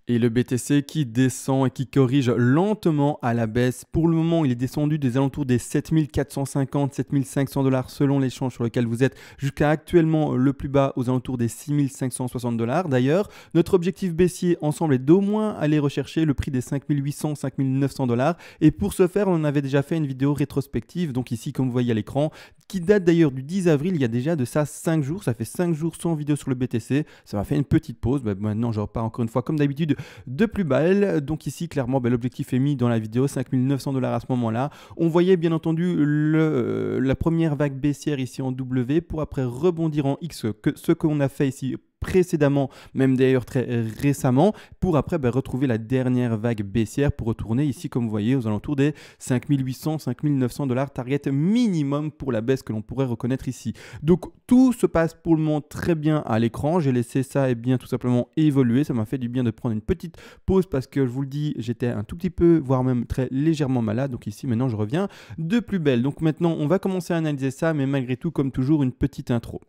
Et le BTC qui descend et qui corrige lentement à la baisse. Pour le moment, il est descendu des alentours des 7450, 7500 dollars selon l'échange sur lequel vous êtes, jusqu'à actuellement le plus bas aux alentours des 6560 dollars. D'ailleurs, notre objectif baissier ensemble est d'au moins aller rechercher le prix des 5800, 5900 dollars. Et pour ce faire, on en avait déjà fait une vidéo rétrospective, donc ici, comme vous voyez à l'écran, qui date d'ailleurs du 10 avril, il y a déjà de ça 5 jours. Ça fait 5 jours sans vidéo sur le BTC. Ça m'a fait une petite pause. Maintenant, je repars encore une fois, comme d'habitude, de plus belle. Donc ici, clairement, l'objectif est mis dans la vidéo, 5900 dollars à ce moment-là. On voyait bien entendu la première vague baissière ici en W pour après rebondir en X, ce qu'on a fait ici précédemment, même d'ailleurs très récemment, pour après retrouver la dernière vague baissière pour retourner ici, comme vous voyez, aux alentours des 5800, 5900 dollars target minimum pour la baisse que l'on pourrait reconnaître ici. Donc tout se passe pour le moment très bien à l'écran. J'ai laissé ça bien tout simplement évoluer. Ça m'a fait du bien de prendre une petite pause parce que je vous le dis, j'étais un tout petit peu, voire même très légèrement malade. Donc ici, maintenant, je reviens de plus belle. Donc maintenant, on va commencer à analyser ça, mais malgré tout, comme toujours, une petite intro.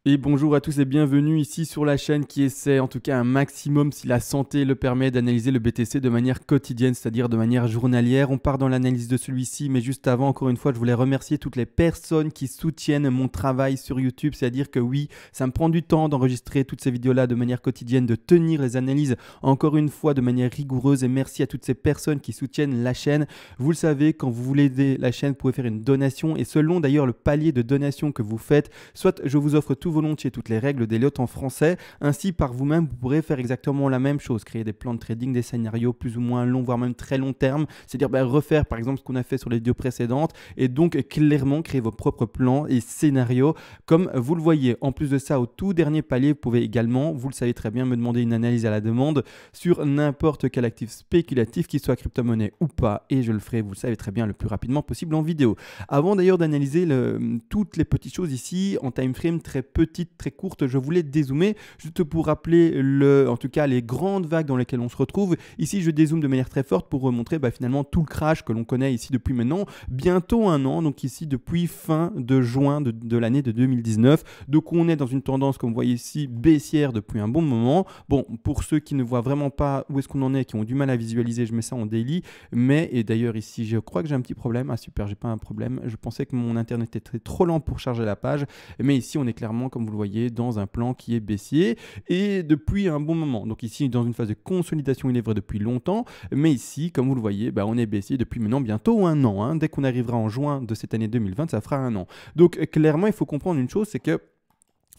Et bonjour à tous et bienvenue ici sur la chaîne qui essaie en tout cas un maximum, si la santé le permet, d'analyser le BTC de manière quotidienne, c'est-à-dire de manière journalière. On part dans l'analyse de celui-ci, mais juste avant, encore une fois, je voulais remercier toutes les personnes qui soutiennent mon travail sur YouTube. C'est-à-dire que oui, ça me prend du temps d'enregistrer toutes ces vidéos-là de manière quotidienne, de tenir les analyses encore une fois de manière rigoureuse. Et merci à toutes ces personnes qui soutiennent la chaîne. Vous le savez, quand vous voulez aider la chaîne, vous pouvez faire une donation. Et selon d'ailleurs le palier de donation que vous faites, soit je vous offre tout volontiers toutes les règles d'Elliott en français, ainsi par vous-même vous pourrez faire exactement la même chose, créer des plans de trading, des scénarios plus ou moins longs, voire même très long terme, c'est-à-dire refaire par exemple ce qu'on a fait sur les vidéos précédentes et donc clairement créer vos propres plans et scénarios comme vous le voyez. En plus de ça, au tout dernier palier, vous pouvez également, vous le savez très bien, me demander une analyse à la demande sur n'importe quel actif spéculatif, qu'il soit crypto-monnaie ou pas, et je le ferai, vous le savez très bien, le plus rapidement possible en vidéo. Avant d'ailleurs d'analyser toutes les petites choses ici en time frame très petites, très courte, je voulais dézoomer juste pour rappeler en tout cas les grandes vagues dans lesquelles on se retrouve. Ici, je dézoome de manière très forte pour vous montrer finalement tout le crash que l'on connaît ici depuis maintenant bientôt un an, donc ici depuis fin de juin de l'année de 2019. Donc on est dans une tendance, comme vous voyez ici, baissière depuis un bon moment. Bon, pour ceux qui ne voient vraiment pas où est-ce qu'on en est, qui ont du mal à visualiser, je mets ça en daily. Mais, et d'ailleurs ici, je crois que j'ai un petit problème. Ah super, j'ai pas un problème. Je pensais que mon internet était trop lent pour charger la page. Mais ici, on est clairement, comme vous le voyez, dans un plan qui est baissier et depuis un bon moment. Donc ici, dans une phase de consolidation, il est vrai depuis longtemps, mais ici, comme vous le voyez, on est baissier depuis maintenant bientôt un an. Dès qu'on arrivera en juin de cette année 2020, ça fera un an. Donc clairement, il faut comprendre une chose, c'est que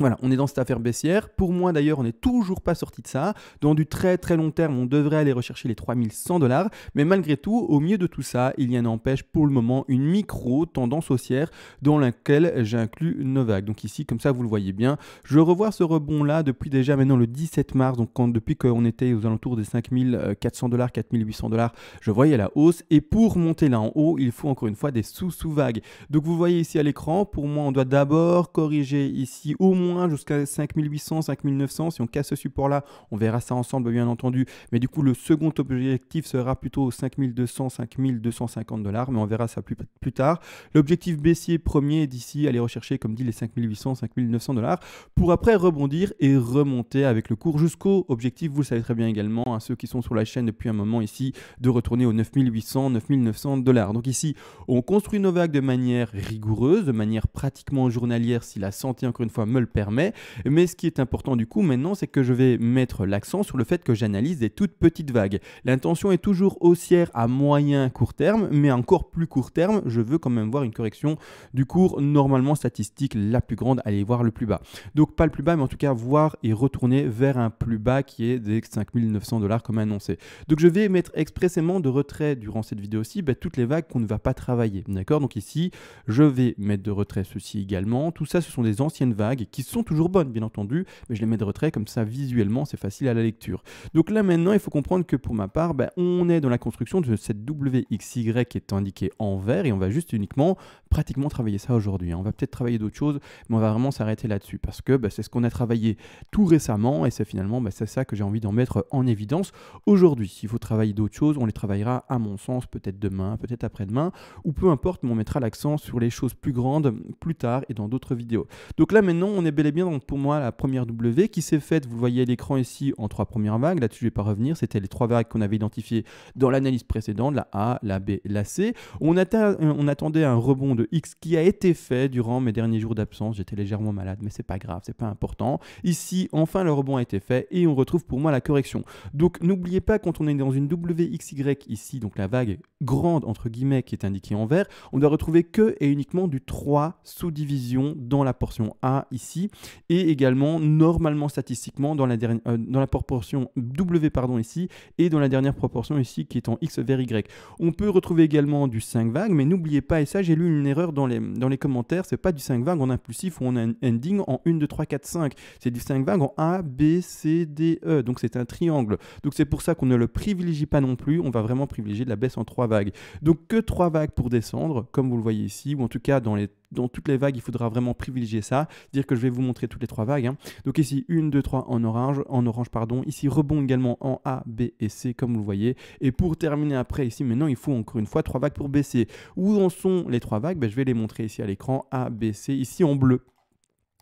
voilà, on est dans cette affaire baissière. Pour moi, d'ailleurs, on n'est toujours pas sorti de ça. Dans du très très long terme, on devrait aller rechercher les 3100 dollars. Mais malgré tout, au milieu de tout ça, il y a n'empêche pour le moment une micro tendance haussière dans laquelle j'inclus Novak. Donc ici, comme ça, vous le voyez bien. Je revois ce rebond-là depuis déjà maintenant le 17 mars. Donc depuis qu'on était aux alentours des 5400 dollars, 4800 dollars, je voyais la hausse. Et pour monter là en haut, il faut encore une fois des sous-vagues. Donc vous voyez ici à l'écran, pour moi, on doit d'abord corriger ici au moins jusqu'à 5800, 5900. Si on casse ce support là, on verra ça ensemble bien entendu, mais du coup le second objectif sera plutôt 5200, 5250 dollars, mais on verra ça plus tard. L'objectif baissier premier est d'ici aller rechercher, comme dit, les 5800, 5900 dollars pour après rebondir et remonter avec le cours jusqu'au objectif, vous le savez très bien également, ceux qui sont sur la chaîne depuis un moment ici, de retourner aux 9800, 9900 dollars. Donc ici, on construit nos vagues de manière rigoureuse, de manière pratiquement journalière si la santé encore une fois me le permet, mais ce qui est important du coup maintenant, c'est que je vais mettre l'accent sur le fait que j'analyse des toutes petites vagues. L'intention est toujours haussière à moyen court terme, mais encore plus court terme, je veux quand même voir une correction du cours normalement statistique la plus grande, aller voir le plus bas. Donc pas le plus bas, mais en tout cas voir et retourner vers un plus bas qui est des 5900 dollars comme annoncé. Donc je vais mettre expressément de retrait durant cette vidéo-ci toutes les vagues qu'on ne va pas travailler. D'accord? Donc ici, je vais mettre de retrait ceci également. Tout ça, ce sont des anciennes vagues qui sont toujours bonnes, bien entendu, mais je les mets de retrait comme ça, visuellement, c'est facile à la lecture. Donc là, maintenant, il faut comprendre que pour ma part, on est dans la construction de cette WXY qui est indiquée en vert et on va juste uniquement pratiquement travailler ça aujourd'hui. On va peut-être travailler d'autres choses, mais on va vraiment s'arrêter là-dessus parce que c'est ce qu'on a travaillé tout récemment et c'est finalement c'est ça que j'ai envie d'en mettre en évidence aujourd'hui. S'il faut travailler d'autres choses, on les travaillera à mon sens peut-être demain, peut-être après-demain ou peu importe, mais on mettra l'accent sur les choses plus grandes plus tard et dans d'autres vidéos. Donc là, maintenant, on est bel et bien donc, pour moi la première W qui s'est faite, vous voyez à l'écran ici, en 3 premières vagues. Là-dessus, je ne vais pas revenir. C'était les 3 vagues qu'on avait identifiées dans l'analyse précédente, la A, la B, la C. On attendait un rebond de X qui a été fait durant mes derniers jours d'absence. J'étais légèrement malade, mais c'est pas grave, c'est pas important. Ici, enfin, le rebond a été fait et on retrouve pour moi la correction. Donc, n'oubliez pas, quand on est dans une WXY ici, donc la vague grande, entre guillemets, qui est indiquée en vert, on doit retrouver que et uniquement du 3 sous-divisions dans la portion A ici et également, normalement, statistiquement, dans la proportion W, pardon, ici et dans la dernière proportion ici qui est en X vers Y. On peut retrouver également du 5 vagues, mais n'oubliez pas, et ça j'ai lu une erreur dans les commentaires, c'est pas du 5 vagues en impulsif ou en ending en 1, 2, 3, 4, 5. C'est du 5 vagues en A, B, C, D, E. Donc c'est un triangle. Donc c'est pour ça qu'on ne le privilégie pas non plus. On va vraiment privilégier de la baisse en 3 vagues. Donc que 3 vagues pour descendre, comme vous le voyez ici, ou en tout cas dans toutes les vagues, il faudra vraiment privilégier ça. C'est-à-dire que je vais vous montrer toutes les 3 vagues. Hein. Donc ici, 1, 2, 3 en orange, pardon. Ici, rebond également en A, B et C, comme vous le voyez. Et pour terminer après, ici, maintenant, il faut encore une fois 3 vagues pour baisser. Où en sont les 3 vagues? Je vais les montrer ici à l'écran. A, B, C, ici en bleu.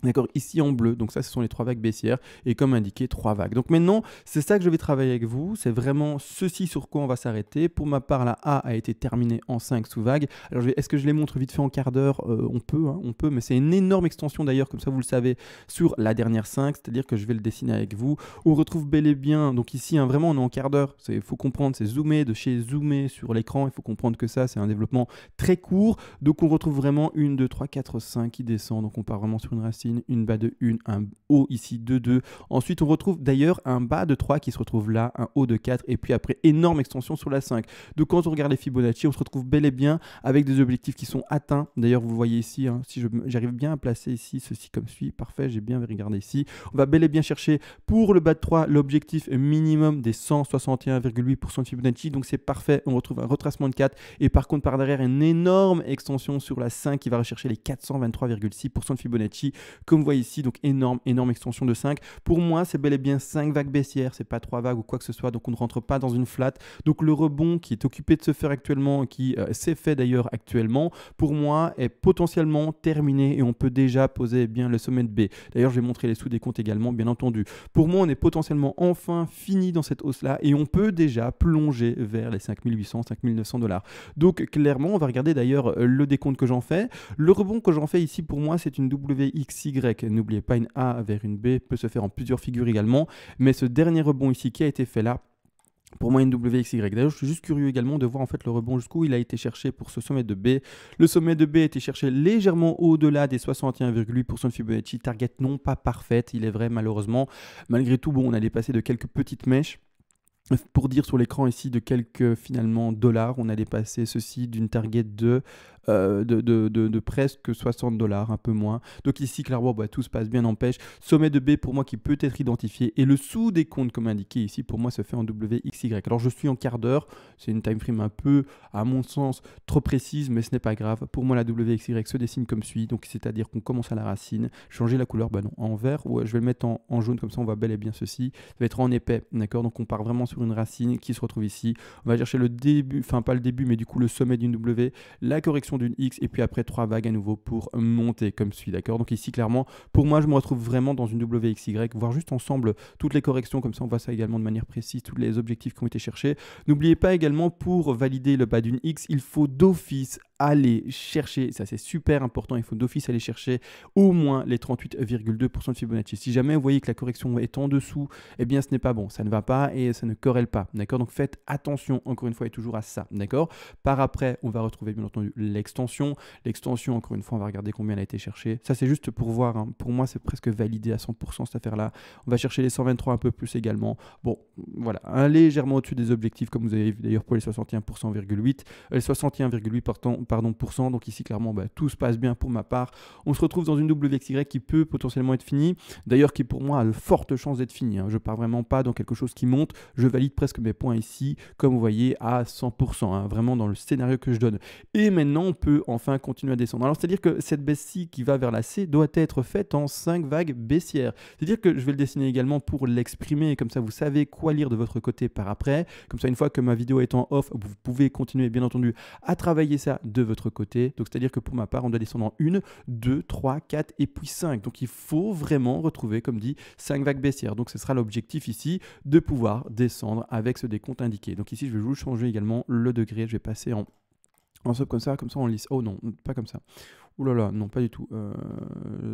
D'accord, ici en bleu, donc ça ce sont les 3 vagues baissières et comme indiqué 3 vagues. Donc maintenant c'est ça que je vais travailler avec vous, c'est vraiment ceci sur quoi on va s'arrêter. Pour ma part la A a été terminée en 5 sous-vagues. Alors est-ce que je les montre vite fait en quart d'heure? On peut, mais c'est une énorme extension d'ailleurs, comme ça vous le savez, sur la dernière 5, c'est-à-dire que je vais le dessiner avec vous. On retrouve bel et bien, donc ici vraiment on est en quart d'heure, il faut comprendre, c'est zoomé de chez zoomé sur l'écran, il faut comprendre que ça c'est un développement très court. Donc on retrouve vraiment 1, 2, 3, 4, 5 qui descend, donc on part vraiment sur une racine. Une bas de 1, un haut ici de 2. Ensuite, on retrouve d'ailleurs un bas de 3 qui se retrouve là, un haut de 4 et puis après, énorme extension sur la 5. Donc, quand on regarde les Fibonacci, on se retrouve bel et bien avec des objectifs qui sont atteints. D'ailleurs, vous voyez ici, hein, si j'arrive bien à placer ici, ceci comme suit, parfait, j'ai bien regardé ici. On va bel et bien chercher pour le bas de 3 l'objectif minimum des 161,8% de Fibonacci. Donc, c'est parfait. On retrouve un retracement de 4 et par contre, par derrière, une énorme extension sur la 5 qui va rechercher les 423,6% de Fibonacci. Comme vous voyez ici, donc énorme extension de 5. Pour moi, c'est bel et bien 5 vagues baissières, c'est pas 3 vagues ou quoi que ce soit, donc on ne rentre pas dans une flat. Donc le rebond qui est occupé de se faire actuellement, qui s'est fait d'ailleurs actuellement, pour moi est potentiellement terminé et on peut déjà poser bien le sommet de B. D'ailleurs, je vais montrer les sous-décomptes également, bien entendu. Pour moi, on est potentiellement enfin fini dans cette hausse-là et on peut déjà plonger vers les 5800, 5900 $. Donc clairement, on va regarder d'ailleurs le décompte que j'en fais. Le rebond que j'en fais ici, pour moi, c'est une WXY. N'oubliez pas, une A vers une B peut se faire en plusieurs figures également. Mais ce dernier rebond ici qui a été fait là, pour moi, une WXY. D'ailleurs, je suis juste curieux également de voir en fait le rebond jusqu'où il a été cherché pour ce sommet de B. Le sommet de B a été cherché légèrement au-delà des 61,8% de Fibonacci. Target non pas parfaite, il est vrai malheureusement. Malgré tout, bon, on a dépassé de quelques petites mèches. Pour dire sur l'écran ici de quelques finalement dollars, on a dépassé ceci d'une target de presque 60 $, un peu moins. Donc ici, clairement, tout se passe bien, n'empêche. Sommet de B pour moi qui peut être identifié. Et le sous-décompte, comme indiqué ici, pour moi, se fait en WXY. Alors je suis en quart d'heure. C'est une time frame un peu, à mon sens, trop précise, mais ce n'est pas grave. Pour moi, la WXY se dessine comme suit. Donc c'est-à-dire qu'on commence à la racine. Changer la couleur, non, en vert. Ouais, je vais le mettre en jaune, comme ça on voit bel et bien ceci. Ça va être en épais, d'accord? Donc on part vraiment sur une racine qui se retrouve ici. On va chercher le début, enfin pas le début, mais du coup le sommet d'une W, la correction d'une X, et puis après 3 vagues à nouveau pour monter comme suit, d'accord? Donc ici clairement, pour moi je me retrouve vraiment dans une WXY, voir juste ensemble toutes les corrections, comme ça on voit ça également de manière précise, tous les objectifs qui ont été cherchés. N'oubliez pas également, pour valider le bas d'une X, il faut d'office aller chercher, ça c'est super important, il faut d'office aller chercher au moins les 38,2% de Fibonacci. Si jamais vous voyez que la correction est en dessous, eh bien ce n'est pas bon, ça ne va pas et ça ne corrèle pas, d'accord? Donc faites attention encore une fois et toujours à ça, d'accord? Par après, on va retrouver bien entendu l'extension. L'extension, encore une fois, on va regarder combien elle a été cherchée. Ça c'est juste pour voir, hein. Pour moi c'est presque validé à 100% cette affaire-là. On va chercher les 123 un peu plus également. Bon, voilà, légèrement au-dessus des objectifs comme vous avez vu d'ailleurs pour les 61,8%, les 61,8% pardon, donc ici clairement tout se passe bien pour ma part. On se retrouve dans une WXY qui peut potentiellement être finie, d'ailleurs qui pour moi a de fortes chances d'être finie, hein. Je pars vraiment pas dans quelque chose qui monte, je valide presque mes points ici comme vous voyez à 100%, hein, vraiment dans le scénario que je donne. Et maintenant on peut enfin continuer à descendre. Alors c'est à dire que cette baisse-ci qui va vers la C doit être faite en 5 vagues baissières, c'est à dire que je vais le dessiner également pour l'exprimer, comme ça vous savez quoi lire de votre côté par après, comme ça une fois que ma vidéo est en off vous pouvez continuer bien entendu à travailler ça de de votre côté. Donc c'est-à-dire que pour ma part, on doit descendre en 1, 2, 3, 4 et puis 5. Donc il faut vraiment retrouver, comme dit, 5 vagues baissières. Donc ce sera l'objectif ici de pouvoir descendre avec ce décompte indiqué. Donc ici, je vais juste changer également le degré. Je vais passer en sub comme ça on lisse. Oh non, pas comme ça. Ouh là là, non, pas du tout.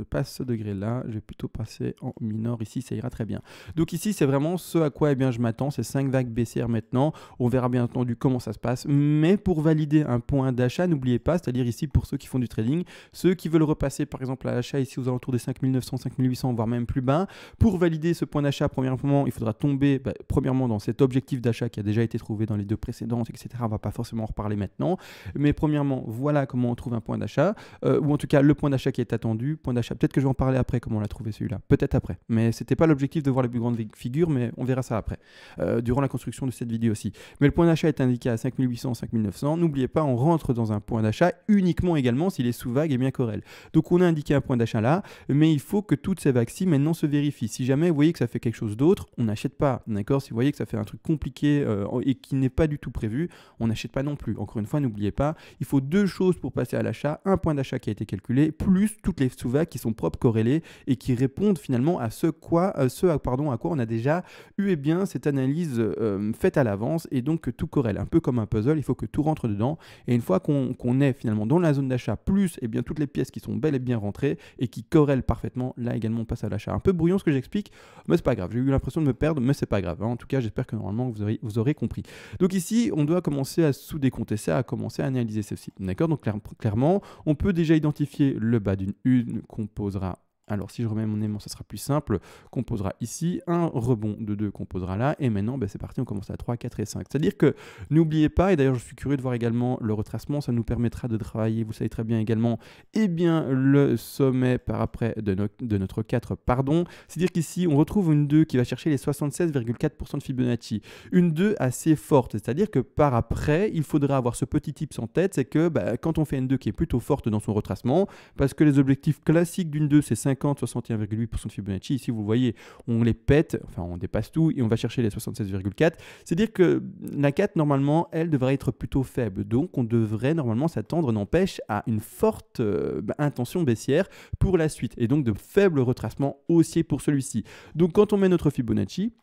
Pas ce degré-là, je vais plutôt passer en minor ici, ça ira très bien. Donc ici, c'est vraiment ce à quoi je m'attends, c'est 5 vagues baissières maintenant. On verra bien entendu comment ça se passe. Mais pour valider un point d'achat, n'oubliez pas, c'est-à-dire ici pour ceux qui font du trading, ceux qui veulent repasser par exemple à l'achat ici aux alentours des 5900, 5800, voire même plus bas, pour valider ce point d'achat, premièrement, il faudra tomber premièrement dans cet objectif d'achat qui a déjà été trouvé dans les deux précédentes, etc. On ne va pas forcément en reparler maintenant. Mais premièrement, voilà comment on trouve un point d'achat. Ou en tout cas le point d'achat qui est attendu, point d'achat, peut-être que je vais en parler après comment on l'a trouvé celui-là, peut-être après, mais c'était pas l'objectif de voir les plus grandes figures, mais on verra ça après, durant la construction de cette vidéo aussi. Mais le point d'achat est indiqué à 5800, 5900, n'oubliez pas, on rentre dans un point d'achat uniquement également s'il est sous vague et bien correct. Donc on a indiqué un point d'achat là, mais il faut que toutes ces vagues-ci maintenant se vérifient. Si jamais vous voyez que ça fait quelque chose d'autre, on n'achète pas, d'accord? Si vous voyez que ça fait un truc compliqué et qui n'est pas du tout prévu, on n'achète pas non plus. Encore une fois, n'oubliez pas, il faut deux choses pour passer à l'achat, un point d'achat qui a été calculé, plus toutes les sous-vagues qui sont propres, corrélées et qui répondent finalement à à quoi on a déjà eu cette analyse faite à l'avance et donc que tout corrèle. Un peu comme un puzzle, il faut que tout rentre dedans et une fois qu'on est finalement dans la zone d'achat, plus toutes les pièces qui sont bel et bien rentrées et qui corrèlent parfaitement, là également on passe à l'achat. Un peu brouillon ce que j'explique, mais c'est pas grave. J'ai eu l'impression de me perdre, mais c'est pas grave. En tout cas, j'espère que normalement vous aurez compris. Donc ici, on doit commencer à sous-décompter ça, à commencer à analyser ceci. D'accord? Donc clairement, on peut déjà identifier le bas d'une une qu'on posera. Alors si je remets mon aimant, ça sera plus simple, qu'on posera ici, un rebond de 2 qu'on posera là, et maintenant c'est parti, on commence à 3, 4 et 5. C'est-à-dire que n'oubliez pas, et d'ailleurs je suis curieux de voir également le retracement, ça nous permettra de travailler, vous savez très bien également, le sommet par après de notre 4, pardon. C'est-à-dire qu'ici on retrouve une 2 qui va chercher les 76,4% de Fibonacci. Une 2 assez forte, c'est-à-dire que par après, il faudra avoir ce petit tips en tête, c'est que quand on fait une 2 qui est plutôt forte dans son retracement, parce que les objectifs classiques d'une 2 c'est 61,8% de Fibonacci. Ici, vous voyez, on les pète, enfin, on dépasse tout et on va chercher les 76,4. C'est-à-dire que la 4, normalement, elle devrait être plutôt faible. Donc, on devrait normalement s'attendre, n'empêche, à une forte intention baissière pour la suite et donc de faibles retracements haussiers pour celui-ci. Donc, quand on met notre Fibonacci,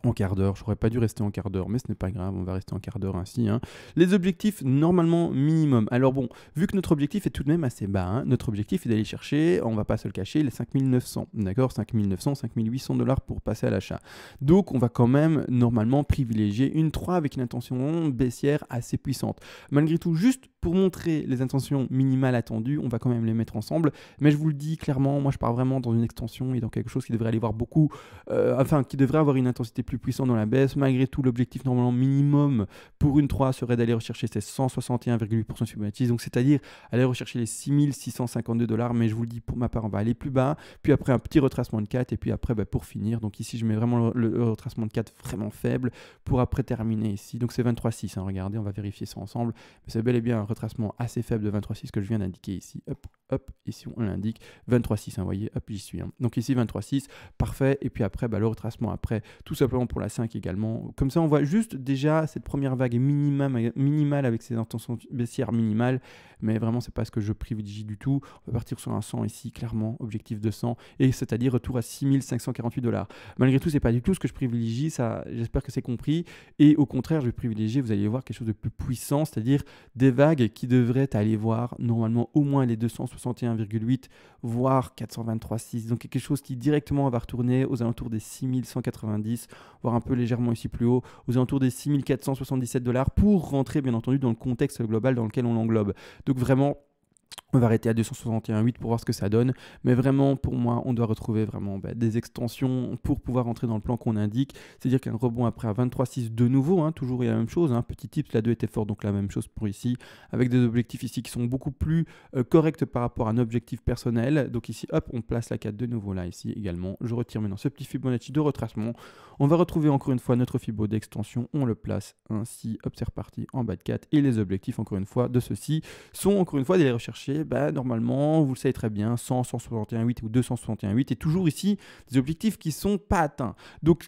en quart d'heure, j'aurais pas dû rester en quart d'heure, mais ce n'est pas grave, on va rester en quart d'heure ainsi. Les objectifs, normalement, minimum. Alors bon, vu que notre objectif est tout de même assez bas, notre objectif est d'aller chercher, on va pas se le cacher, les 5900, d'accord? 5900, 5800 $ pour passer à l'achat. Donc, on va quand même, normalement, privilégier une 3 avec une intention baissière assez puissante. Malgré tout, juste pour montrer les intentions minimales attendues, on va quand même les mettre ensemble, mais je vous le dis clairement, moi je pars vraiment dans une extension et dans quelque chose qui devrait aller voir beaucoup, qui devrait avoir une intensité plus puissant dans la baisse. Malgré tout, l'objectif normalement minimum pour une 3 serait d'aller rechercher ces 161,8% de Fibonacci, donc c'est-à-dire aller rechercher les 6652 $, mais je vous le dis pour ma part, on va aller plus bas, puis après un petit retracement de 4 et puis après pour finir, donc ici je mets vraiment le retracement de 4 vraiment faible pour après terminer ici, donc c'est 23,6, regardez, on va vérifier ça ensemble, mais c'est bel et bien un retracement assez faible de 23,6 que je viens d'indiquer ici, hop, ici on l'indique, 23,6, vous voyez, hop, j'y suis, donc ici 23,6, parfait, et puis après le retracement après, tout simplement pour la 5 également. Comme ça, on voit juste déjà cette première vague est minimale avec ses intentions baissières minimales, mais vraiment, c'est pas ce que je privilégie du tout. On va partir sur un 100 ici, clairement, objectif de 100, et c'est-à-dire retour à 6548 $. Malgré tout, c'est pas du tout ce que je privilégie, ça, j'espère que c'est compris, et au contraire, je vais privilégier, vous allez voir, quelque chose de plus puissant, c'est-à-dire des vagues qui devraient aller voir normalement au moins les 261,8, voire 423,6, donc quelque chose qui directement va retourner aux alentours des 6190, voire un peu légèrement ici plus haut, aux alentours des 6477 $ pour rentrer bien entendu dans le contexte global dans lequel on l'englobe. Donc vraiment, on va arrêter à 261,8 pour voir ce que ça donne. Mais vraiment, pour moi, on doit retrouver vraiment des extensions pour pouvoir entrer dans le plan qu'on indique. C'est-à-dire qu'un rebond après à 23,6 de nouveau, toujours il y a la même chose. Petit tips, la 2 était forte, donc la même chose pour ici. Avec des objectifs ici qui sont beaucoup plus corrects par rapport à un objectif personnel. Donc ici, hop, on place la 4 de nouveau là, ici également. Je retire maintenant ce petit Fibonacci de retracement. On va retrouver encore une fois notre Fibo d'extension. On le place ainsi, hop, c'est reparti en bas de 4. Et les objectifs, encore une fois, de ceux-ci sont encore une fois d'aller rechercher normalement, vous le savez très bien, 100, 161,8 ou 261,8 et toujours ici des objectifs qui ne sont pas atteints. Donc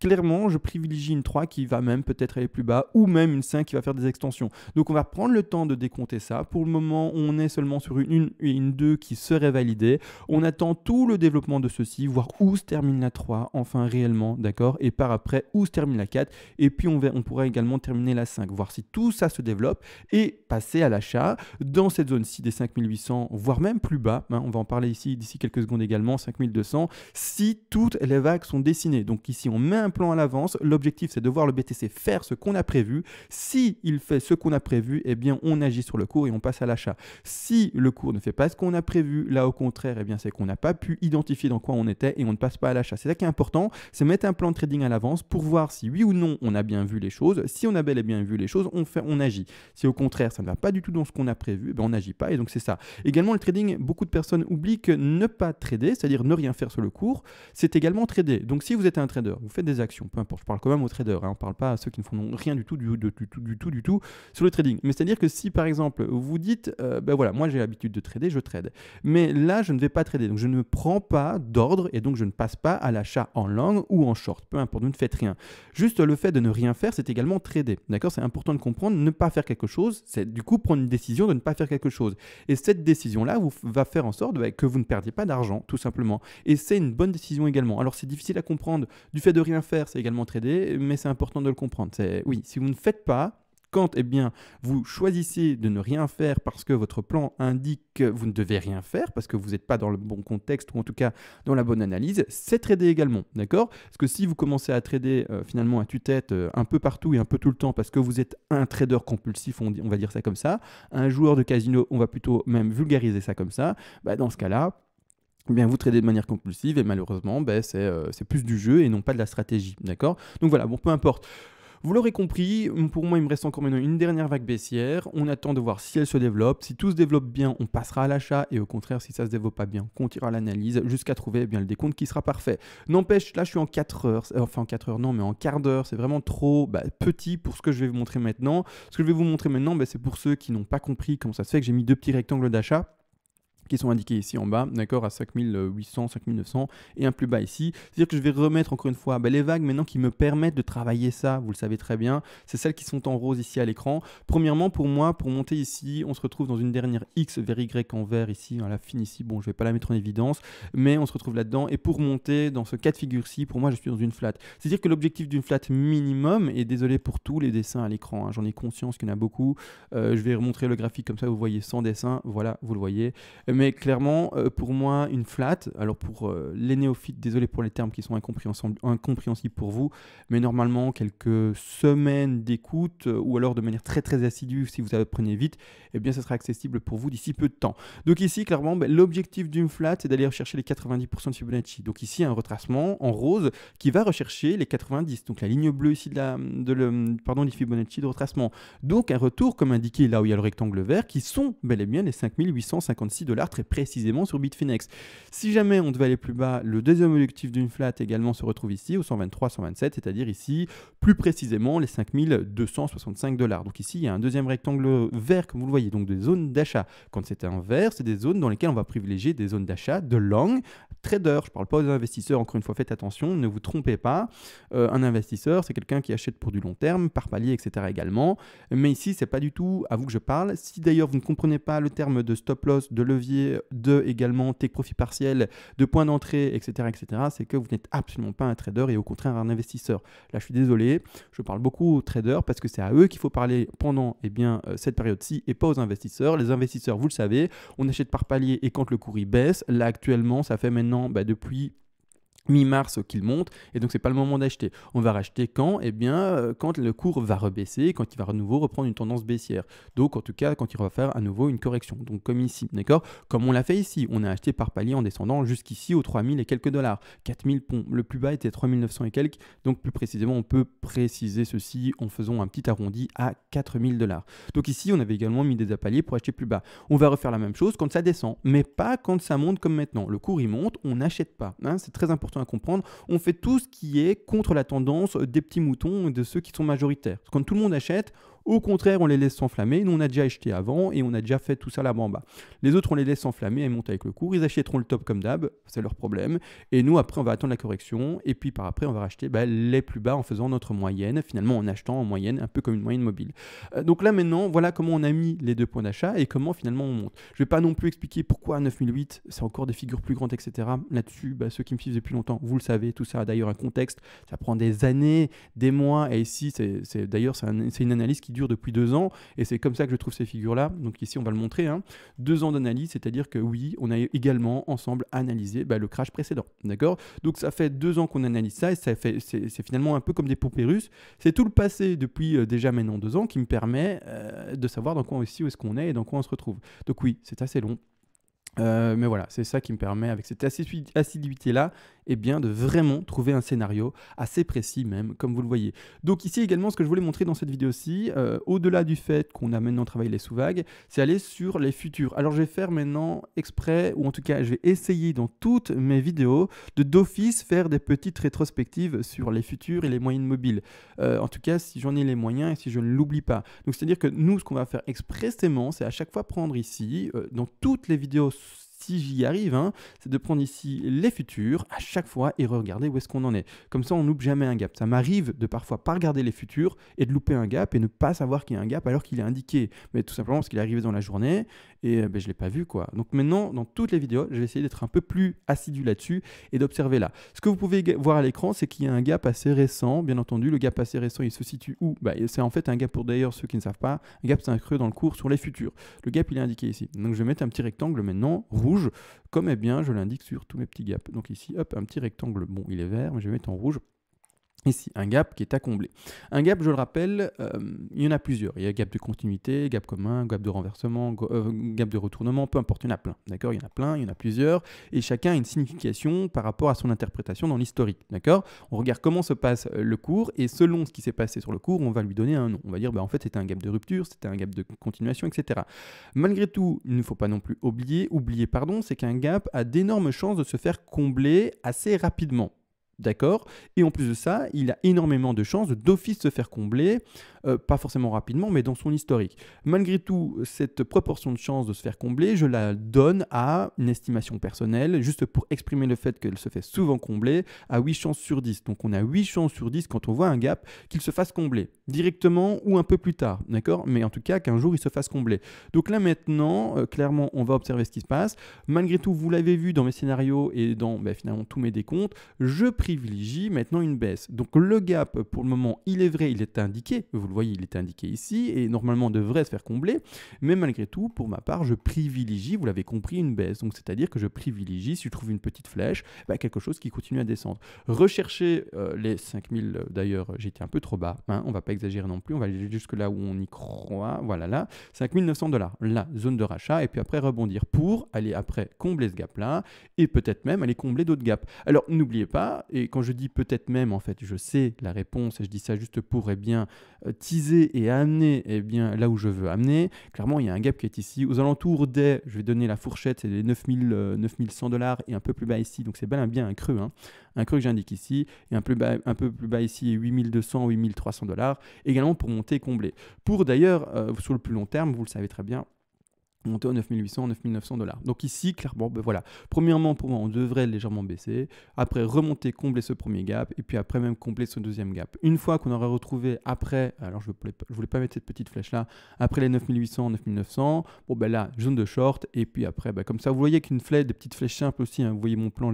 clairement, je privilégie une 3 qui va même peut-être aller plus bas ou même une 5 qui va faire des extensions. Donc on va prendre le temps de décompter ça. Pour le moment, on est seulement sur une 1 et une 2 qui seraient validées. On attend tout le développement de ceci, voir où se termine la 3, enfin réellement, d'accord, et par après où se termine la 4. Et puis on pourra également terminer la 5, voir si tout ça se développe et passer à l'achat dans cette zone-ci des 5800, voire même plus bas. On va en parler ici d'ici quelques secondes également, 5200, si toutes les vagues sont dessinées. Donc ici, on met un plan à l'avance. L'objectif, c'est de voir le BTC faire ce qu'on a prévu. Si il fait ce qu'on a prévu, eh bien, on agit sur le cours et on passe à l'achat. Si le cours ne fait pas ce qu'on a prévu, là, au contraire, eh bien, c'est qu'on n'a pas pu identifier dans quoi on était et on ne passe pas à l'achat. C'est ça qui est important, c'est mettre un plan de trading à l'avance pour voir si oui ou non on a bien vu les choses. Si on a bel et bien vu les choses, on agit. Si au contraire, ça ne va pas du tout dans ce qu'on a prévu, eh bien, on n'agit pas et donc c'est ça. Également, le trading, beaucoup de personnes oublient que ne pas trader, c'est-à-dire ne rien faire sur le cours, c'est également trader. Donc si vous êtes un trader, vous faites des actions, peu importe, je parle quand même aux traders, on ne parle pas à ceux qui ne font rien du tout sur le trading. Mais c'est-à-dire que si par exemple vous dites, ben voilà, moi j'ai l'habitude de trader, je trade. Mais là, je ne vais pas trader, donc je ne prends pas d'ordre et donc je ne passe pas à l'achat en long ou en short, peu importe, vous ne faites rien. Juste le fait de ne rien faire, c'est également trader, d'accord? C'est important de comprendre, ne pas faire quelque chose, c'est du coup prendre une décision de ne pas faire quelque chose. Et cette décision-là va faire en sorte que vous ne perdiez pas d'argent, tout simplement. Et c'est une bonne décision également. Alors c'est difficile à comprendre, du fait de rien faire, c'est également trader, mais c'est important de le comprendre. Oui, si vous ne faites pas, quand vous choisissez de ne rien faire parce que votre plan indique que vous ne devez rien faire, parce que vous n'êtes pas dans le bon contexte ou en tout cas dans la bonne analyse, c'est trader également, d'accord? Parce que si vous commencez à trader finalement à tue-tête un peu partout et un peu tout le temps parce que vous êtes un trader compulsif, on va dire ça comme ça, un joueur de casino, on va plutôt même vulgariser ça comme ça, dans ce cas-là, eh bien, vous tradez de manière compulsive et malheureusement, c'est plus du jeu et non pas de la stratégie, d'accord? Donc voilà, bon, peu importe. Vous l'aurez compris, pour moi, il me reste encore maintenant une dernière vague baissière. On attend de voir si elle se développe. Si tout se développe bien, on passera à l'achat. Et au contraire, si ça ne se développe pas bien, on tirera l'analyse jusqu'à trouver le décompte qui sera parfait. N'empêche, là, je suis en 4 heures. Enfin, en 4 heures, non, mais en quart d'heure. C'est vraiment trop petit pour ce que je vais vous montrer maintenant. Ce que je vais vous montrer maintenant, c'est pour ceux qui n'ont pas compris comment ça se fait que j'ai mis deux petits rectangles d'achat qui sont indiqués ici en bas, d'accord, à 5800, 5900 et un plus bas ici. C'est-à-dire que je vais remettre encore une fois les vagues maintenant qui me permettent de travailler ça, vous le savez très bien, c'est celles qui sont en rose ici à l'écran. Premièrement, pour moi, pour monter ici, on se retrouve dans une dernière X vers Y en vert ici, la fine ici, bon, je ne vais pas la mettre en évidence, mais on se retrouve là-dedans. Et pour monter dans ce cas de figure-ci, pour moi, je suis dans une flat. C'est-à-dire que l'objectif d'une flat minimum, et désolé pour tous les dessins à l'écran, j'en ai conscience qu'il y en a beaucoup, je vais remontrer le graphique comme ça, vous voyez sans dessin, voilà, vous le voyez. Mais clairement, pour moi, une flat, alors pour les néophytes, désolé pour les termes qui sont incompréhensibles pour vous, mais normalement, quelques semaines d'écoute, ou alors de manière très très assidue, si vous apprenez vite, eh bien, ça sera accessible pour vous d'ici peu de temps. Donc ici, clairement, l'objectif d'une flat, c'est d'aller rechercher les 90% de Fibonacci. Donc ici, un retracement en rose qui va rechercher les 90, donc la ligne bleue ici des Fibonacci de retracement. Donc un retour, comme indiqué là où il y a le rectangle vert, qui sont bel et bien les 5856 $, très précisément sur Bitfinex. Si jamais on devait aller plus bas, le deuxième objectif d'une flat également se retrouve ici au 123, 127, c'est-à-dire ici plus précisément les 5265 $. Donc ici il y a un deuxième rectangle vert comme vous le voyez, donc des zones d'achat. Quand c'est un vert, c'est des zones dans lesquelles on va privilégier des zones d'achat de long trader. Je ne parle pas aux investisseurs, encore une fois faites attention, ne vous trompez pas. Un investisseur c'est quelqu'un qui achète pour du long terme, par palier, etc. également. Mais ici c'est pas du tout à vous que je parle. Si d'ailleurs vous ne comprenez pas le terme de stop loss, de levier, de également take profit partiel, de point d'entrée, etc., c'est que vous n'êtes absolument pas un trader et au contraire un investisseur. Là, je suis désolé, je parle beaucoup aux traders parce que c'est à eux qu'il faut parler pendant cette période-ci et pas aux investisseurs. Les investisseurs, vous le savez, on achète par palier et quand le cours il baisse, là actuellement, ça fait maintenant depuis mi-mars qu'il monte et donc c'est pas le moment d'acheter. On va racheter quand? Quand le cours va rebaisser, quand il va à nouveau reprendre une tendance baissière. Donc en tout cas quand il va faire à nouveau une correction. Donc comme ici, d'accord? Comme on l'a fait ici, on a acheté par palier en descendant jusqu'ici aux 3000 et quelques dollars. 4000 ponts, le plus bas était 3900 et quelques. Donc plus précisément, on peut préciser ceci en faisant un petit arrondi à 4000 $. Donc ici, on avait également mis des appaliers pour acheter plus bas. On va refaire la même chose quand ça descend, mais pas quand ça monte comme maintenant. Le cours il monte, on n'achète pas. C'est très important à comprendre, on fait tout ce qui est contre la tendance des petits moutons et de ceux qui sont majoritaires. Quand tout le monde achète, Au contraire, on les laisse s'enflammer. Nous, on a déjà acheté avant et on a déjà fait tout ça là-bas en bas. Les autres, on les laisse s'enflammer et monter avec le cours. Ils achèteront le top comme d'hab, c'est leur problème. Et nous, après, on va attendre la correction. Et puis par après, on va racheter les plus bas en faisant notre moyenne, finalement en achetant en moyenne, un peu comme une moyenne mobile. Donc là, maintenant, voilà comment on a mis les 2 points d'achat et comment finalement on monte. Je ne vais pas non plus expliquer pourquoi 9008, c'est encore des figures plus grandes, etc. Là-dessus, ceux qui me suivent depuis longtemps, vous le savez, tout ça a d'ailleurs un contexte. Ça prend des années, des mois. Et ici, d'ailleurs, c'est une analyse qui dure depuis 2 ans. Et c'est comme ça que je trouve ces figures-là. Donc ici, on va le montrer. 2 ans d'analyse, c'est-à-dire que oui, on a également ensemble analysé le crash précédent. D'accord? Donc ça fait 2 ans qu'on analyse ça et c'est finalement un peu comme des poupées russes. C'est tout le passé depuis déjà maintenant 2 ans qui me permet de savoir dans quoi aussi où est-ce qu'on est et dans quoi on se retrouve. Donc oui, c'est assez long. Mais voilà, c'est ça qui me permet, avec cette assiduité-là, de vraiment trouver un scénario assez précis même, comme vous le voyez. Donc ici également, ce que je voulais montrer dans cette vidéo-ci, au-delà du fait qu'on a maintenant travaillé les sous-vagues, c'est aller sur les futurs. Alors je vais faire maintenant exprès, ou en tout cas je vais essayer dans toutes mes vidéos d'office faire des petites rétrospectives sur les futurs et les moyennes mobiles. En tout cas, si j'en ai les moyens et si je ne l'oublie pas. Donc c'est-à-dire que nous, ce qu'on va faire expressément, c'est à chaque fois prendre ici, dans toutes les vidéos, si j'y arrive, c'est de prendre ici les futurs à chaque fois et regarder où est-ce qu'on en est. Comme ça, on ne loupe jamais un gap. Ça m'arrive de parfois pas regarder les futurs et de louper un gap et ne pas savoir qu'il y a un gap alors qu'il est indiqué. Mais tout simplement parce qu'il est arrivé dans la journée et je ne l'ai pas vu, quoi. Donc maintenant, dans toutes les vidéos, je vais essayer d'être un peu plus assidu là-dessus et d'observer là. Ce que vous pouvez voir à l'écran, c'est qu'il y a un gap assez récent. Bien entendu, le gap assez récent, il se situe où? C'est en fait un gap, pour d'ailleurs ceux qui ne savent pas. Un gap, c'est un creux dans le cours sur les futurs. Le gap, il est indiqué ici. Donc je vais mettre un petit rectangle maintenant, rouge, comme je l'indique sur tous mes petits gaps. Donc ici, hop, un petit rectangle, bon, il est vert, mais je vais mettre en rouge. Ici, un gap qui est à combler. Un gap, je le rappelle, il y en a plusieurs. Il y a gap de continuité, gap commun, gap de renversement, gap de retournement, peu importe, il y en a plein. D'accord? Il y en a plein, il y en a plusieurs. Et chacun a une signification par rapport à son interprétation dans l'historique. D'accord? On regarde comment se passe le cours et selon ce qui s'est passé sur le cours, on va lui donner un nom. On va dire, en fait, c'était un gap de rupture, c'était un gap de continuation, etc. Malgré tout, il ne faut pas non plus oublier, c'est qu'un gap a d'énormes chances de se faire combler assez rapidement. D'accord? Et en plus de ça, il a énormément de chances d'office se faire combler, pas forcément rapidement, mais dans son historique. Malgré tout, cette proportion de chances de se faire combler, je la donne à une estimation personnelle, juste pour exprimer le fait qu'elle se fait souvent combler, à 8 chances sur 10. Donc on a 8 chances sur 10 quand on voit un gap qu'il se fasse combler, directement ou un peu plus tard, d'accord? Mais en tout cas, qu'un jour il se fasse combler. Donc là maintenant, clairement, on va observer ce qui se passe. Malgré tout, vous l'avez vu dans mes scénarios et dans finalement tous mes décomptes, je privilégie maintenant une baisse. Donc le gap, pour le moment, il est vrai, il est indiqué. Vous le voyez, il est indiqué ici et normalement devrait se faire combler. Mais malgré tout, pour ma part, je privilégie, vous l'avez compris, une baisse. Donc c'est-à-dire que je privilégie, si je trouve une petite flèche, quelque chose qui continue à descendre. Rechercher les 5000, d'ailleurs, j'étais un peu trop bas. On ne va pas exagérer non plus. On va aller jusque là où on y croit. Voilà, là, $5 900, la zone de rachat. Et puis après, rebondir pour aller après combler ce gap-là et peut-être même aller combler d'autres gaps. Alors, n'oubliez pas, et quand je dis peut-être même, en fait, je sais la réponse et je dis ça juste pour teaser et amener là où je veux amener. Clairement, il y a un gap qui est ici aux alentours des, je vais donner la fourchette, c'est les $9100 et un peu plus bas ici. Donc c'est bel et bien un creux, un creux que j'indique ici, et un peu plus bas ici, 8200, $8300, également pour monter et combler. Pour d'ailleurs, sur le plus long terme, vous le savez très bien, monter aux 9800, $9900. Donc ici, clairement, voilà. Premièrement, pour moi, on devrait légèrement baisser. Après, remonter, combler ce premier gap. Et puis après, même combler ce deuxième gap. Une fois qu'on aura retrouvé après, alors je voulais pas mettre cette petite flèche-là, après les 9800, 9900, là, zone de short. Et puis après, comme ça, vous voyez qu'une flèche, des petites flèches simples aussi, vous voyez mon plan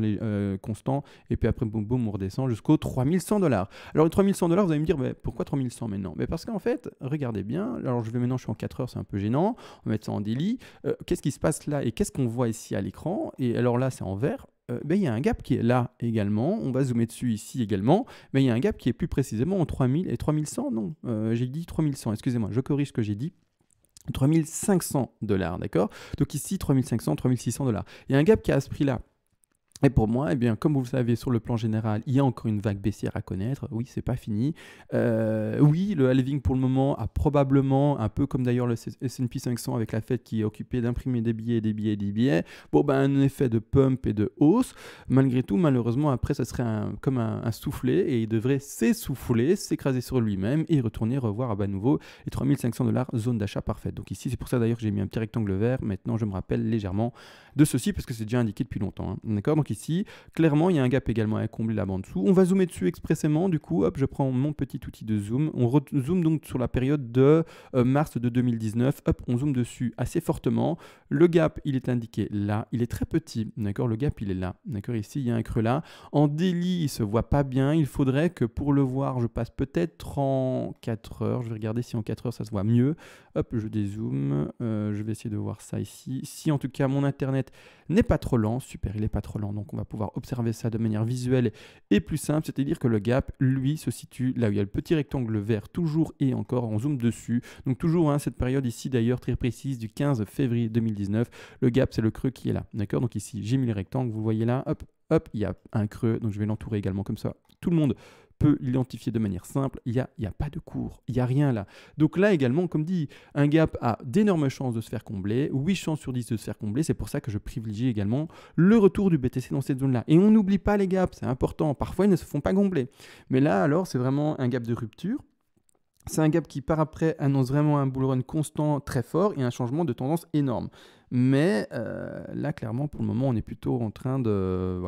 constant. Et puis après, boum, boum, on redescend jusqu'aux $3100. Alors, les $3100, vous allez me dire, pourquoi 3100 maintenant? Parce qu'en fait, regardez bien. Alors, je suis en 4 heures, c'est un peu gênant. On va mettre ça en daily. Qu'est-ce qui se passe là et qu'est-ce qu'on voit ici à l'écran? Et alors là, c'est en vert. Il y a un gap qui est là également. On va zoomer dessus ici également. Mais il y a un gap qui est plus précisément en 3000 et 3100. Non, j'ai dit 3100. Excusez-moi, je corrige ce que j'ai dit. $3500, d'accord? Donc ici, 3500, $3600. Il y a un gap qui est à ce prix-là. Et pour moi, eh bien, comme vous le savez, sur le plan général, il y a encore une vague baissière à connaître. Oui, c'est pas fini. Oui, le halving pour le moment a probablement, un peu comme d'ailleurs le S&P 500 avec la Fed qui est occupé d'imprimer des billets, des billets, des billets, bon, ben, un effet de pump et de hausse. Malgré tout, malheureusement, après, ça serait comme un soufflet et il devrait s'essouffler, s'écraser sur lui-même et retourner revoir à nouveau les 3500 $, zone d'achat parfaite. Donc ici, c'est pour ça d'ailleurs que j'ai mis un petit rectangle vert. Maintenant, je me rappelle légèrement de ceci parce que c'est déjà indiqué depuis longtemps, hein. D'accord? Donc ici, clairement, il y a un gap également à combler là-bas en dessous. On va zoomer dessus expressément. Du coup, hop, je prends mon petit outil de zoom. On zoome donc sur la période de mars de 2019. Hop, on zoome dessus assez fortement. Le gap, il est indiqué là. Il est très petit. D'accord? Le gap, il est là. D'accord? Ici, il y a un creux là. En daily, il ne se voit pas bien. Il faudrait que pour le voir, je passe peut-être en 4 heures. Je vais regarder si en 4 heures, ça se voit mieux. Hop, je dézoome. Je vais essayer de voir ça ici. Si en tout cas, mon Internet n'est pas trop lent. Super, il n'est pas trop lent. Donc, on va pouvoir observer ça de manière visuelle et plus simple. C'est-à-dire que le gap, lui, se situe là où il y a le petit rectangle vert, toujours et encore. On zoome dessus. Donc, toujours cette période ici, d'ailleurs, très précise, du 15 février 2019. Le gap, c'est le creux qui est là. D'accord? Donc, ici, j'ai mis le rectangle. Vous voyez là, hop, hop, il y a un creux. Donc, je vais l'entourer également comme ça. Tout le monde peut l'identifier de manière simple. Il y a pas de cours. Il n'y a rien là. Donc là également, comme dit, un gap a d'énormes chances de se faire combler. 8 chances sur 10 de se faire combler. C'est pour ça que je privilégie également le retour du BTC dans cette zone-là. Et on n'oublie pas les gaps, c'est important. Parfois, ils ne se font pas combler. Mais là, alors, c'est vraiment un gap de rupture. C'est un gap qui, par après, annonce vraiment un bull run constant très fort et un changement de tendance énorme. Mais là, clairement, pour le moment, on est plutôt en train de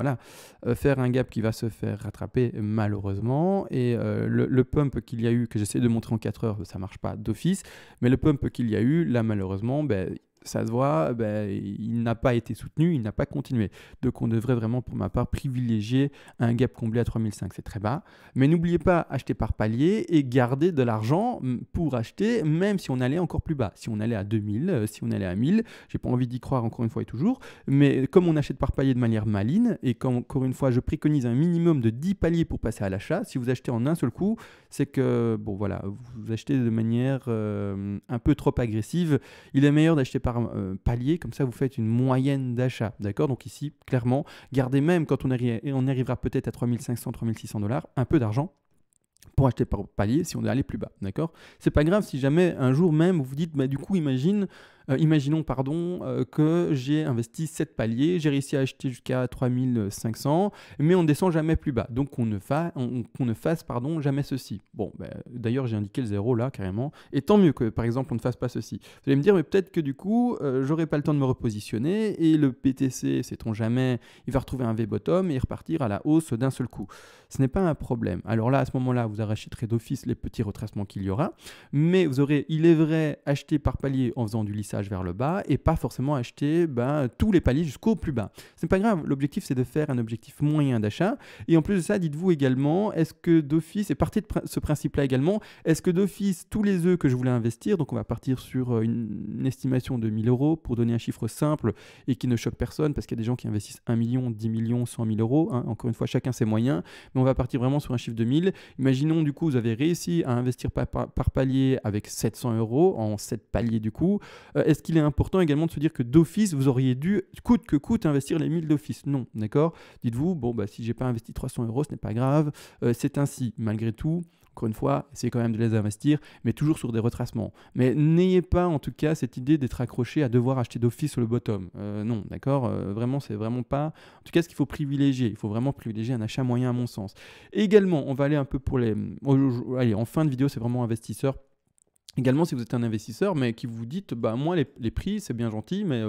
faire un gap qui va se faire rattraper malheureusement. Et le pump qu'il y a eu, que j'essaie de montrer en 4 heures, ça ne marche pas d'office. Mais le pump qu'il y a eu, là, malheureusement, ça se voit, il n'a pas été soutenu, il n'a pas continué. Donc on devrait vraiment, pour ma part, privilégier un gap comblé à 3005, c'est très bas. Mais n'oubliez pas, acheter par palier et garder de l'argent pour acheter, même si on allait encore plus bas. Si on allait à 2000, si on allait à 1000, j'ai pas envie d'y croire encore une fois et toujours. Mais comme on achète par palier de manière maligne, et comme encore une fois, je préconise un minimum de 10 paliers pour passer à l'achat, si vous achetez en un seul coup, c'est que, vous achetez de manière un peu trop agressive. Il est meilleur d'acheter par palier, comme ça vous faites une moyenne d'achat, d'accord? Donc ici, clairement, gardez même quand on arrivera peut-être à 3500, 3600 $, un peu d'argent pour acheter par palier si on est allé plus bas, d'accord? C'est pas grave si jamais un jour même vous vous dites, du coup, imaginons que j'ai investi 7 paliers, j'ai réussi à acheter jusqu'à 3500, mais on ne descend jamais plus bas. Donc qu'on ne fasse jamais ceci. Bon, d'ailleurs j'ai indiqué le 0 là carrément, et tant mieux que par exemple on ne fasse pas ceci. Vous allez me dire, mais peut-être que du coup j'aurai pas le temps de me repositionner et le BTC, sait-on jamais, il va retrouver un V-bottom et repartir à la hausse d'un seul coup. Ce n'est pas un problème. Alors là, à ce moment-là, vous rachèterez d'office les petits retracements qu'il y aura, mais vous aurez, il est vrai, acheté par palier en faisant du lissage vers le bas et pas forcément acheter tous les paliers jusqu'au plus bas. C'est pas grave, l'objectif c'est de faire un objectif moyen d'achat et en plus de ça, dites-vous également, est-ce que d'office, et partez de ce principe-là également, est-ce que d'office tous les œufs que je voulais investir, donc on va partir sur une estimation de 1000 € pour donner un chiffre simple et qui ne choque personne parce qu'il y a des gens qui investissent 1 million, 10 millions, 100 000 €, hein, encore une fois chacun ses moyens, mais on va partir vraiment sur un chiffre de 1000. Imaginons du coup vous avez réussi à investir par palier avec 700 € en 7 paliers du coup. Est-ce qu'il est important également de se dire que d'office, vous auriez dû, coûte que coûte, investir les 1000 d'office? Non, d'accord? Dites-vous, si j'ai pas investi 300 €, ce n'est pas grave. C'est ainsi, malgré tout. Encore une fois, essayez quand même de les investir, mais toujours sur des retracements. Mais n'ayez pas, en tout cas, cette idée d'être accroché à devoir acheter d'office sur le bottom. Non, d'accord? Vraiment, c'est vraiment pas... En tout cas, ce qu'il faut privilégier. Il faut vraiment privilégier un achat moyen, à mon sens. Et également, on va aller un peu pour les... Allez, en fin de vidéo, c'est vraiment investisseur. Également, si vous êtes un investisseur, mais qui vous dites, moi, les prix, c'est bien gentil, mais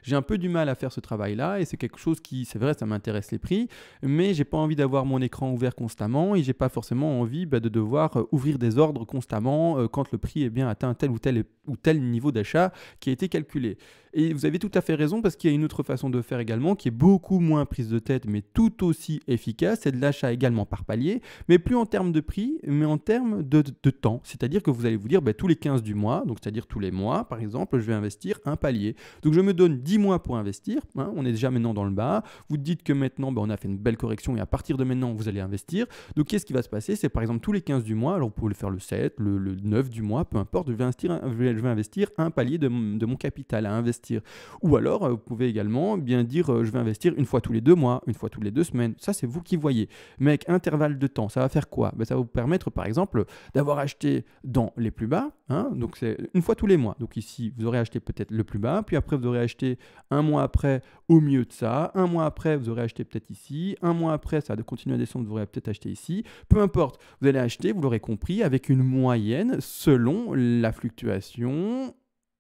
j'ai un peu du mal à faire ce travail-là, et c'est quelque chose qui, c'est vrai, ça m'intéresse les prix, mais j'ai pas envie d'avoir mon écran ouvert constamment, et j'ai pas forcément envie de devoir ouvrir des ordres constamment quand le prix est bien atteint tel ou tel niveau d'achat qui a été calculé. Et vous avez tout à fait raison, parce qu'il y a une autre façon de faire également, qui est beaucoup moins prise de tête, mais tout aussi efficace, c'est de l'achat également par palier, mais plus en termes de prix, mais en termes de temps. C'est-à-dire que vous allez vous dire, dire tous les 15 du mois, donc c'est-à-dire tous les mois, par exemple, je vais investir un palier. Donc je me donne 10 mois pour investir, hein, on est déjà maintenant dans le bas. Vous dites que maintenant, on a fait une belle correction et à partir de maintenant, vous allez investir. Donc qu'est-ce qui va se passer? C'est par exemple tous les 15 du mois, alors vous pouvez le faire le 7, le 9 du mois, peu importe, je vais investir un palier de mon capital à investir. Ou alors, vous pouvez également bien dire, je vais investir une fois tous les 2 mois, une fois tous les 2 semaines. Ça, c'est vous qui voyez. Mais avec intervalle de temps, ça va faire quoi? Ça va vous permettre, par exemple, d'avoir acheté dans les plus bas, hein, donc c'est une fois tous les mois. Donc ici, vous aurez acheté peut-être le plus bas, puis après, vous aurez acheté un mois après au milieu de ça, un mois après, vous aurez acheté peut-être ici, un mois après, ça va continuer à descendre, vous aurez peut-être acheté ici. Peu importe, vous allez acheter, vous l'aurez compris, avec une moyenne selon la fluctuation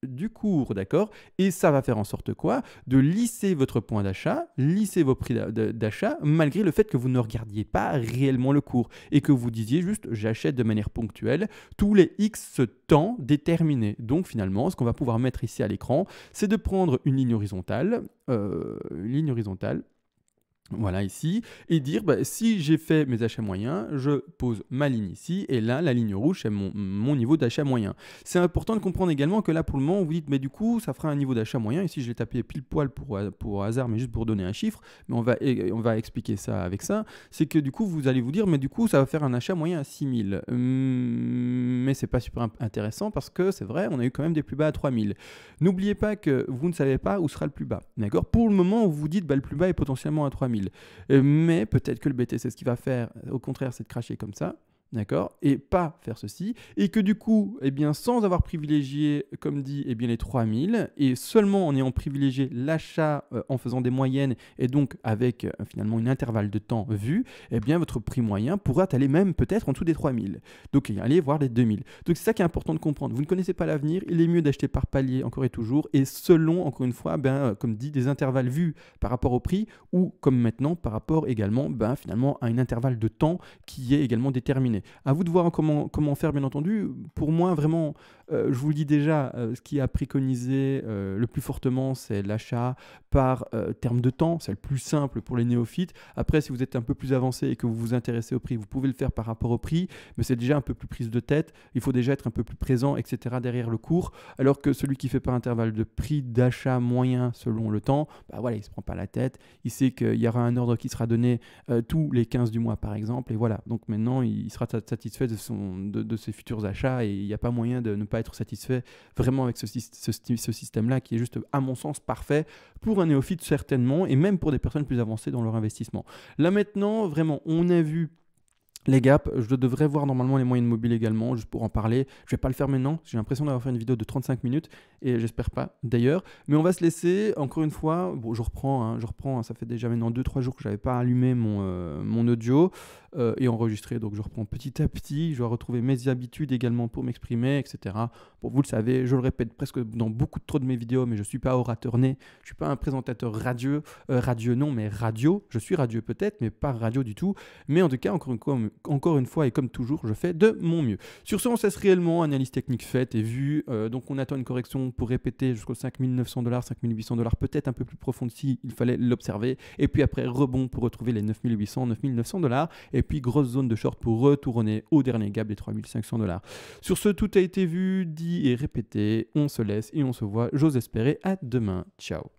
du cours, d'accord? Et ça va faire en sorte quoi? De lisser votre point d'achat, lisser vos prix d'achat, malgré le fait que vous ne regardiez pas réellement le cours et que vous disiez juste j'achète de manière ponctuelle tous les X temps déterminés. Donc finalement, ce qu'on va pouvoir mettre ici à l'écran, c'est de prendre une ligne horizontale, voilà ici, et dire si j'ai fait mes achats moyens, je pose ma ligne ici, et là, la ligne rouge, c'est mon niveau d'achat moyen. C'est important de comprendre également que là, pour le moment, vous dites, mais du coup, ça fera un niveau d'achat moyen, ici, je l'ai tapé pile poil pour hasard, mais juste pour donner un chiffre, mais on va expliquer ça avec ça, c'est que du coup, vous allez vous dire, mais du coup, ça va faire un achat moyen à 6000. Mais c'est pas super intéressant, parce que c'est vrai, on a eu quand même des plus bas à 3000. N'oubliez pas que vous ne savez pas où sera le plus bas, d'accord? Pour le moment, vous vous dites, le plus bas est potentiellement à 3000. Mais peut-être que le BTC, ce qu'il va faire, au contraire, c'est de cracher comme ça. D'accord? Et pas faire ceci. Et que du coup, sans avoir privilégié, comme dit, les 3000, et seulement en ayant privilégié l'achat en faisant des moyennes, et donc avec finalement une intervalle de temps vu, votre prix moyen pourra aller même peut-être en dessous des 3000. Donc allez voir les 2000. Donc c'est ça qui est important de comprendre. Vous ne connaissez pas l'avenir, il est mieux d'acheter par palier encore et toujours, et selon, encore une fois, comme dit, des intervalles vus par rapport au prix, ou comme maintenant, par rapport également finalement à un intervalle de temps qui est également déterminé. À vous de voir comment faire, bien entendu. Pour moi, vraiment, je vous le dis déjà, ce qui a préconisé le plus fortement, c'est l'achat par terme de temps. C'est le plus simple pour les néophytes. Après, si vous êtes un peu plus avancé et que vous vous intéressez au prix, vous pouvez le faire par rapport au prix, mais c'est déjà un peu plus prise de tête. Il faut déjà être un peu plus présent, etc. derrière le cours. Alors que celui qui fait par intervalle de prix d'achat moyen selon le temps, il ne se prend pas la tête. Il sait qu'il y aura un ordre qui sera donné tous les 15 du mois, par exemple. Et voilà. Donc maintenant, il sera satisfait de ses futurs achats et il n'y a pas moyen de ne pas être satisfait vraiment avec ce système-là qui est juste, à mon sens, parfait pour un néophyte certainement et même pour des personnes plus avancées dans leur investissement. Là maintenant, vraiment, on a vu les gaps, je devrais voir normalement les moyennes mobiles également, juste pour en parler. Je ne vais pas le faire maintenant, j'ai l'impression d'avoir fait une vidéo de 35 minutes, et j'espère pas d'ailleurs. Mais on va se laisser, encore une fois, je reprends, ça fait déjà maintenant 2-3 jours que je n'avais pas allumé mon audio et enregistré, donc je reprends petit à petit, je dois retrouver mes habitudes également pour m'exprimer, etc. Bon, vous le savez, je le répète presque dans beaucoup trop de mes vidéos, mais je ne suis pas orateur né, je ne suis pas un présentateur radio, je suis radieux peut-être, mais pas radio du tout. Mais en tout cas, encore une fois, et comme toujours, je fais de mon mieux. Sur ce, on cesse réellement, analyse technique faite et vue. Donc on attend une correction pour répéter jusqu'aux $5 900, $5 800, peut-être un peu plus profonde si il fallait l'observer. Et puis après, rebond pour retrouver les 9 800, 9 900$. Et puis grosse zone de short pour retourner au dernier gap des 3 500$. Sur ce, tout a été vu, dit et répété. On se laisse et on se voit, j'ose espérer, à demain. Ciao.